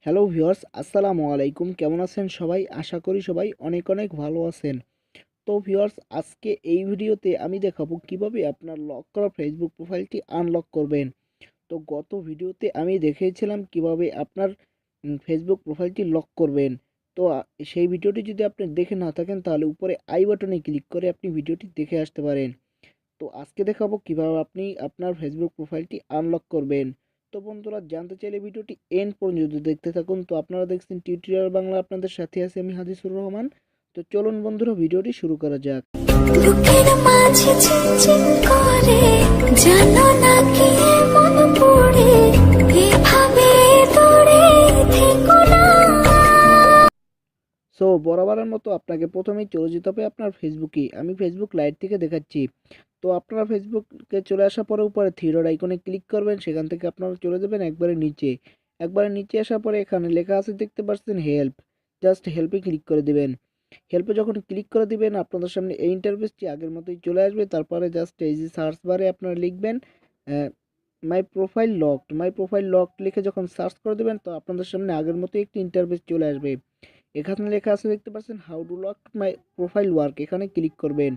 Hello viewers, আসসালামু আলাইকুম। কেমন আছেন সবাই? আশা করি সবাই অনেক অনেক ভালো আছেন। তো ভিউয়ার্স, আজকে এই ভিডিওতে আমি দেখাবো কিভাবে আপনার লক করা ফেসবুক প্রোফাইলটি আনলক করবেন। তো গত ভিডিওতে আমি দেখিয়েছিলাম কিভাবে আপনার ফেসবুক প্রোফাইলটি লক করবেন। তো সেই ভিডিওটি যদি আপনি দেখে না থাকেন তাহলে উপরে আই বাটনে ক্লিক করে আপনি ভিডিওটি দেখে আসতে পারেন। তো আজকে দেখাবো কিভাবে আপনি আপনার ফেসবুক প্রোফাইলটি আনলক করবেন। তো বন্ধুরা, জানতে চাইলে ভিডিওটি এন্ড পর্যন্ত দেখতে থাকুন। তো আপনারা দেখছেন টিউটোরিয়াল বাংলা, আপনাদের সাথে আছে আমি হাদিসুর রহমান। তো চলুন বন্ধুরা, ভিডিওটি শুরু করা যাক। বুকের মাঝে ঝিনঝিন করে, জানো না কি মন পড়ে, এভাবে দূরে থেকো না। সো বরাবরের মতো আপনাকে প্রথমেই চলে যেতে হবে আপনার ফেসবুকে। আমি ফেসবুক লাইট থেকে দেখাচ্ছি। তো আপনারা ফেসবুকে চলে আসার পরে উপরে থ্রি ডট আইকনে ক্লিক করবেন। সেখান থেকে আপনারা চলে যাবেন একবারে নিচে আসার পরে এখানে লেখা আছে, দেখতে পাচ্ছেন হেল্প। জাস্ট হেল্পে ক্লিক করে দিবেন। হেল্পে যখন ক্লিক করে দিবেন আপনাদের সামনে এই ইন্টারফেসটি আগের মতোই চলে আসবে। তারপরে জাস্ট এই যে সার্চ বারে আপনারা লিখবেন মাই প্রোফাইল লকড লিখে যখন সার্চ করে দেবেন তো আপনাদের সামনে আগের মতোই একটি ইন্টারফেস চলে আসবে। এখানে লেখা আছে, দেখতে পাচ্ছেন how to lock my profile work. এখানে ক্লিক করবেন।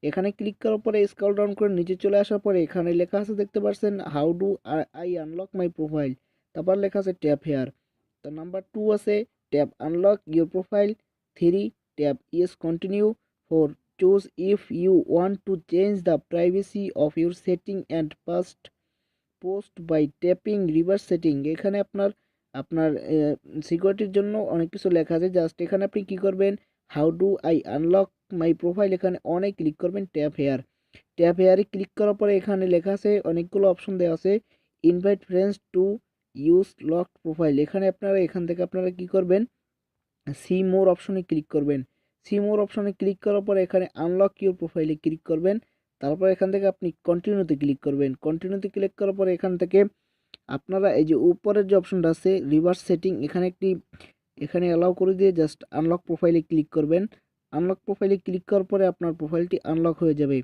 এখানে ক্লিক করার পরে স্ক্রল ডাউন করে নিচে চলে আসার পরে এখানে লেখা আছে, দেখতে পাচ্ছেন how do I unlock my profile. তারপর লেখা আছে ট্যাপ হেয়ার। তো নাম্বার 2 আছে tap unlock your profile. 3 tap yes continue. 4 choose if you want to change the privacy of your setting and post by tapping reverse setting. এখানে আপনার আপনার সিকিউরিটির জন্য অনেক কিছু লেখা আছে। জাস্ট এখানে আপনি কি করবেন, how do I unlock my profile, এখানে অনেক ক্লিক করবেন ট্যাপ হেয়ারে ক্লিক করার পরে এখানে লেখা আছে, অনেকগুলো অপশন দেওয়া আছে, invite friends to use locked profile. এখান থেকে আপনারা কি করবেন, সি মোর অপশনে ক্লিক করবেন। সি মোর অপশনে ক্লিক করার পরে এখানে আনলক ইউর প্রোফাইলে ক্লিক করবেন। তারপর এখান থেকে আপনি কন্টিনিউতে ক্লিক করবেন। কন্টিনিউতে ক্লিক করার পরে এখান থেকে আপনারা এই যে উপরের যে অপশনটা আছে রিভার্স সেটিং, এখানে অ্যালাউ করে দিয়ে জাস্ট আনলক প্রোফাইলে ক্লিক করবেন। আনলক প্রোফাইলে ক্লিক করার পরে আপনার প্রোফাইলটি আনলক হয়ে যাবে।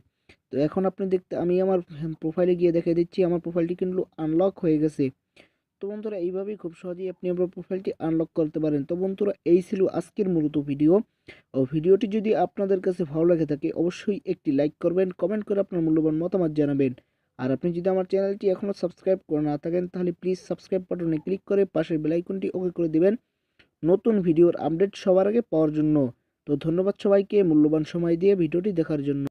তো এখন আপনি আমি আমার প্রোফাইলে গিয়ে দেখে দিচ্ছি, আমার প্রোফাইলটি কিন্তু আনলক হয়ে গেছে। তো বন্ধুরা, এইভাবেই খুব সহজেই আপনি আপনার প্রোফাইলটি আনলক করতে পারেন। তো বন্ধুরা, এই ছিল আজকের মূলত ভিডিও। ভিডিওটি যদি আপনাদের কাছে ভালো লাগে থাকে অবশ্যই একটি লাইক করবেন, কমেন্ট করে আপনার মূল্যবান মতামত জানাবেন। আর আপনি যদি আমার চ্যানেলটি এখনও সাবস্ক্রাইব করে না থাকেন তাহলে প্লিজ সাবস্ক্রাইব বাটনে ক্লিক করে পাশের বেল আইকনটি ওকে করে দিবেন নতুন ভিডিওর আপডেট সবার আগে পাওয়ার জন্য। তো ধন্যবাদ সবাইকে মূল্যবান সময় দিয়ে ভিডিওটি দেখার জন্য।